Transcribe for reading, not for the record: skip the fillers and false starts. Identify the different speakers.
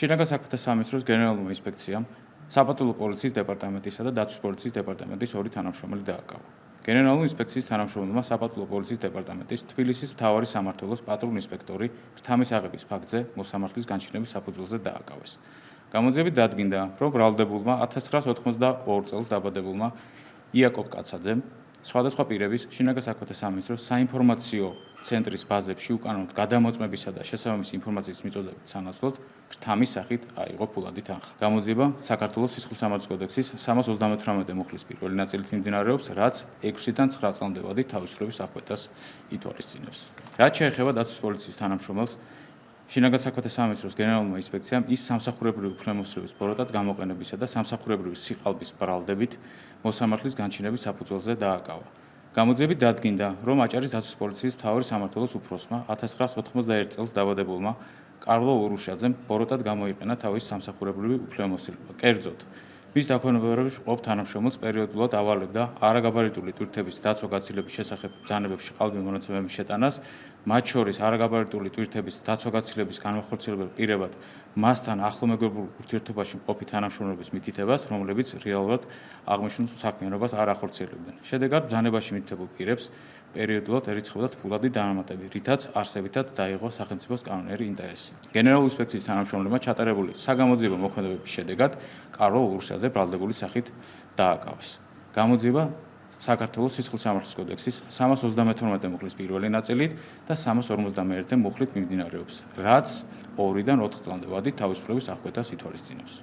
Speaker 1: შინაგან საქმეთა სამინისტროს გენერალურმა ინსპექციამ საპატრულო პოლიციის დეპარტამენტისა და დაცვის პოლიციის დეპარტამენტის ორი თანამშრომელი დააკავა. გენერალური ინსპექციის თანამშრომელმა საპატრულო პოლიციის დეპარტამენტის თბილისის მთავარი სამმართველოს პატრულ ინსპექტორი ღრთამის აღების ფაქტზე მოსამართლის განჩინების საფუძველზე დააკავეს. გამოძიებით დადგინდა, რომ ბრალდებულმა 1992 წელს დაბადებულმა იაკობ კაცაძემ სხვადასხვა პირების შინაგან საქმეთა სამინისტროს საინფორმაციო ცენტრის ბაზებში უკანონოდ გადამოწმებისა და შესაბამისი ინფორმაციის მიწოდებით სანაცვლოდ ღრთამის სახით აიღო ფულადი თანხა. გამოძიება საქართველოს სისხლისამართლის კოდექსის 338 მუხლის პირველი ნაწილით მიმდინარეობს, რაც 6-დან 9 წლამდე ვადით თავისუფლების აღკვეთას ითვალისწინებს. რაც შეეხება დაცვის პოლიციის თანამშრომელს, შინაგან საქმეთა სამინისტროს გენერალურმა ინსპექციამ ის სამსახურებრივი უფლებამოსილების ბოროტად გამოყენებისა და სამსახურებრივი სიყალბის ბრალდებით მოსამართლის განჩინების საფუძველზე დააკავა. გამოძიებით დადგინდა, რომ აჭარის დაცვის პოლიციის მთავარი სამმართველოს უფროსმა 1991 წელს დაბადებულმა კარლო ურუშაძემ ბოროტად გამოიყენა თავისი სამსახურებრივი უფლებამოსილება. კერძოდ, მის დაქვემდებარებაში მყოფ თანამშრომელს პერიოდულად ავალებდა არაგაბარიტული ტვირთების დაცვა-გაცილების შესახებ ბრძანებებში ყალბი მონაცემების შეტანას, მათ შორის არაგაბარიტული ტვირთების დაცვა-გაცილების განმახორციელებელ პირებად მასთან ახლო მეგობრულ ურთიერთობაში მყოფი თანამშრომლების მითითებას, რომლებიც რეალურად აღნიშნულ საქმიანობას არ ახორციელებდნენ. შედეგად ბრძანებაში მითითებულ პირებს პერიოდულად ერიცხებოდათ ფულადი დაამატები, რითაც არსებითად დაიღო სახელმწიფოს კანონიერი ინტერესი. გენერალური ინსპექციის თანამშრომლებმა ჩატარებული საგამოძიებო მოქმედებების შედეგად კარლო ურუშაძე ბრალდებული სახით დააკავეს. გამოძიება საქართველოს სისხლისამართლის კოდექსის 332 მუხლის პირველი ნაწილით და 351 მუხლით მიმდინარეობს, რაც 2-დან 4 წლამდე ვადით თავისუფლების აღკვეთას ითვალისწინებს.